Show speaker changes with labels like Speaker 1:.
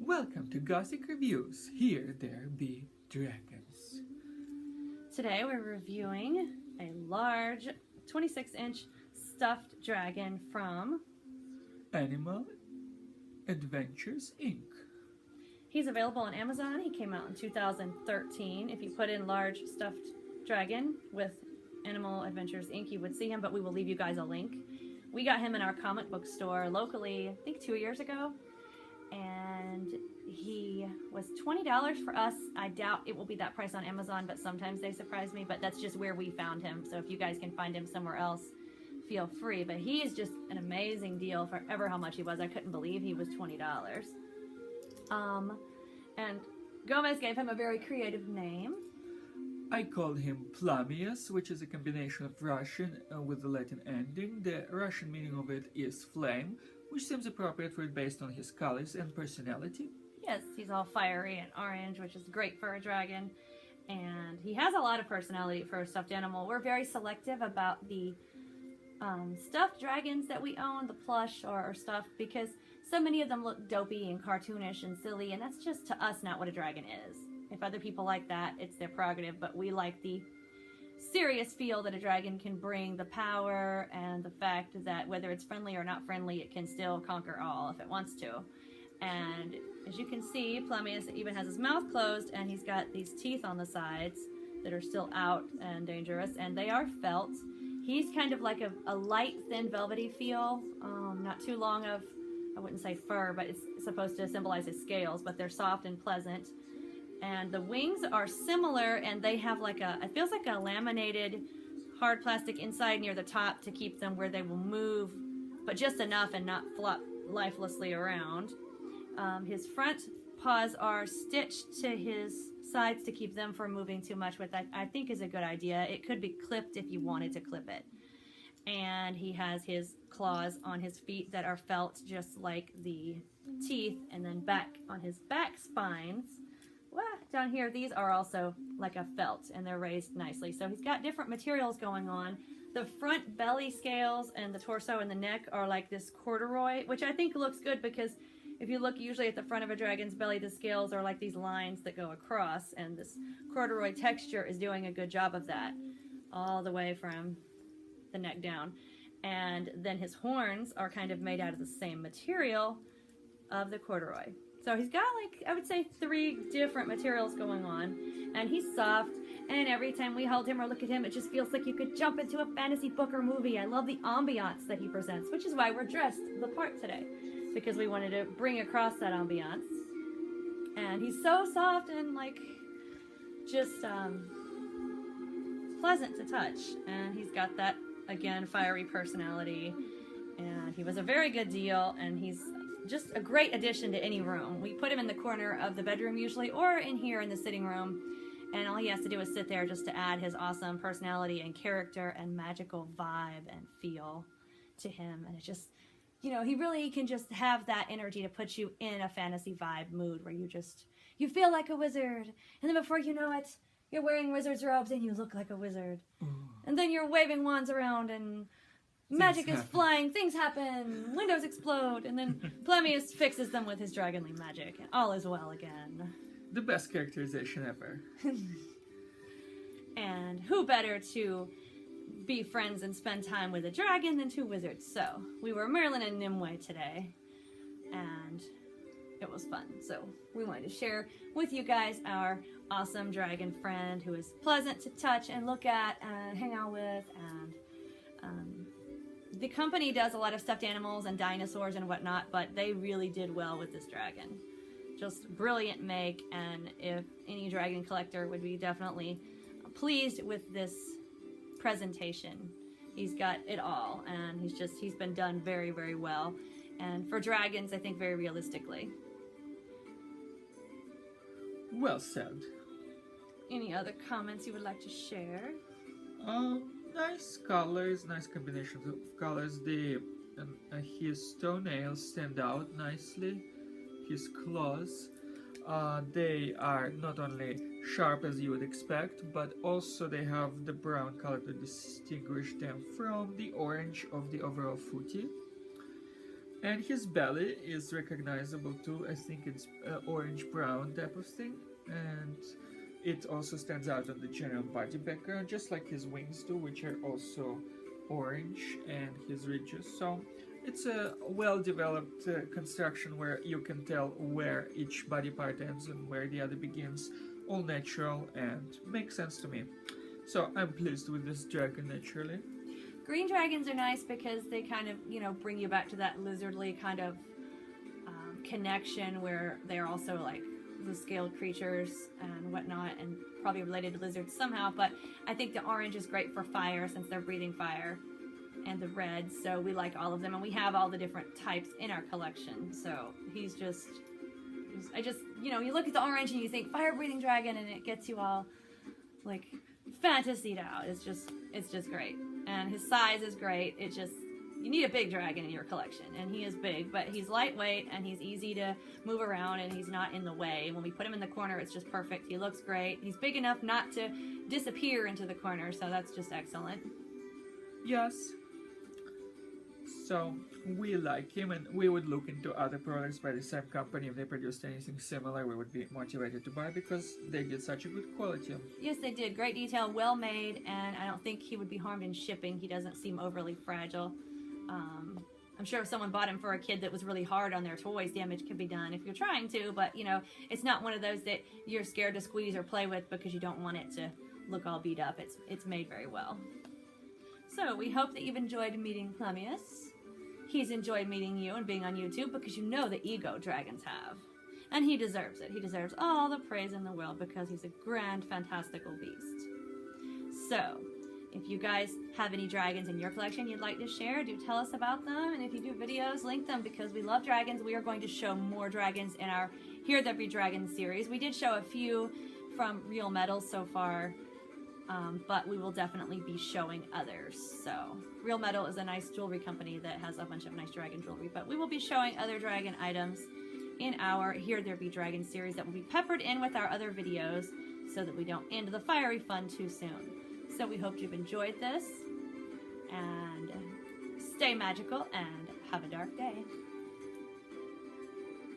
Speaker 1: Welcome to Gothic Reviews. Here there be dragons.
Speaker 2: Today we're reviewing a large 26-inch stuffed dragon from
Speaker 1: Animal Adventures Inc.
Speaker 2: He's available on Amazon. He came out in 2013. If you put in large stuffed dragon with Animal Adventures Inc., you would see him, but we will leave you guys a link. We got him in our comic book store locally, I think 2 years ago, and he was $20 for us. I doubt it will be that price on Amazon, but sometimes they surprise me, but that's just where we found him. So if you guys can find him somewhere else, feel free. But he is just an amazing deal for ever how much he was. I couldn't believe he was $20. And Gomez gave him a very creative name.
Speaker 1: I called him Plamius, which is a combination of Russian with the Latin ending. The Russian meaning of it is flame, which seems appropriate for it based on his colors and personality.
Speaker 2: Yes, he's all fiery and orange, which is great for a dragon. And he has a lot of personality for a stuffed animal. We're very selective about the stuffed dragons that we own, the plush or stuffed, because so many of them look dopey and cartoonish and silly, and that's just to us not what a dragon is. If other people like that, it's their prerogative, but we like the serious feel that a dragon can bring, the power and the fact that whether it's friendly or not friendly, it can still conquer all if it wants to. And as you can see, Plamius even has his mouth closed, and he's got these teeth on the sides that are still out and dangerous, and they are felt. He's kind of like a light, thin, velvety feel, not too long of, I wouldn't say fur, but it's supposed to symbolize his scales, but they're soft and pleasant. And the wings are similar, and they have like it feels like a laminated hard plastic inside near the top to keep them where they will move, but just enough and not flop lifelessly around. His front paws are stitched to his sides to keep them from moving too much, which I think is a good idea. It could be clipped if you wanted to clip it. And he has his claws on his feet that are felt just like the teeth, and then back on his back spines. Well, down here, these are also like a felt, and they're raised nicely. So he's got different materials going on. The front belly scales and the torso and the neck are like this corduroy, which I think looks good because if you look usually at the front of a dragon's belly, the scales are like these lines that go across, and this corduroy texture is doing a good job of that all the way from the neck down. And then his horns are kind of made out of the same material of the corduroy. So he's got, like, I would say 3 different materials going on, and he's soft, and every time we hold him or look at him, it just feels like you could jump into a fantasy book or movie. I love the ambiance that he presents, which is why we're dressed the part today, because we wanted to bring across that ambiance. And he's so soft and, like, just pleasant to touch, and he's got that, again, fiery personality, and he was a very good deal, and he's just a great addition to any room. We put him in the corner of the bedroom usually, or in here in the sitting room, and all he has to do is sit there just to add his awesome personality and character and magical vibe and feel to him. And it just, you know, he really can just have that energy to put you in a fantasy vibe mood where you feel like a wizard, and then before you know it, you're wearing wizard's robes and you look like a wizard. And then you're waving wands around and magic is flying, things happen, windows explode, and then Plamius fixes them with his dragonly magic, and all is well again.
Speaker 1: The best characterization ever.
Speaker 2: And who better to be friends and spend time with a dragon than 2 wizards? So, we were Merlin and Nimue today, and it was fun. So, we wanted to share with you guys our awesome dragon friend who is pleasant to touch and look at and hang out with, and the company does a lot of stuffed animals and dinosaurs and whatnot, but they really did well with this dragon. Just brilliant make, and if any dragon collector would be definitely pleased with this presentation. He's got it all, and he's been done very, very well. And for dragons, I think very realistically.
Speaker 1: Well said.
Speaker 2: Any other comments you would like to share?
Speaker 1: Nice colors, nice combinations of colors. His toenails stand out nicely. His claws, they are not only sharp as you would expect, but also they have the brown color to distinguish them from the orange of the overall footy. And his belly is recognizable too. I think it's orange-brown type of thing. And it also stands out on the general body background, just like his wings do, which are also orange, and his ridges. So it's a well-developed construction where you can tell where each body part ends and where the other begins. All natural and makes sense to me. So I'm pleased with this dragon naturally.
Speaker 2: Green dragons are nice because they kind of, you know, bring you back to that lizardly kind of connection where they're also like the scaled creatures and whatnot, and probably related to lizards somehow. But I think the orange is great for fire since they're breathing fire, and the red, so we like all of them, and we have all the different types in our collection. So he's just I just, you know, you look at the orange and you think fire breathing dragon, and it gets you all like fantasied out. It's just great, and his size is great. It just, you need a big dragon in your collection, and he is big, but he's lightweight and he's easy to move around, and he's not in the way. When we put him in the corner, it's just perfect. He looks great. He's big enough not to disappear into the corner, so that's just excellent.
Speaker 1: Yes. So we like him, and we would look into other products by the same company. If they produced anything similar, we would be motivated to buy because they did such a good quality.
Speaker 2: Yes, they did. Great detail, well made, and I don't think he would be harmed in shipping. He doesn't seem overly fragile. I'm sure if someone bought him for a kid that was really hard on their toys, damage could be done if you're trying to, but you know, it's not one of those that you're scared to squeeze or play with because you don't want it to look all beat up. It's made very well. So we hope that you've enjoyed meeting Plummeus. He's enjoyed meeting you and being on YouTube because you know the ego dragons have. And he deserves it. He deserves all the praise in the world because he's a grand, fantastical beast. So, if you guys have any dragons in your collection you'd like to share, do tell us about them. And if you do videos, link them because we love dragons. We are going to show more dragons in our Here There Be Dragons series. We did show a few from Real Metals so far, but we will definitely be showing others. So, Real Metal is a nice jewelry company that has a bunch of nice dragon jewelry, but we will be showing other dragon items in our Here There Be Dragons series that will be peppered in with our other videos so that we don't end the fiery fun too soon. So we hope you've enjoyed this, and stay magical and have a dark day.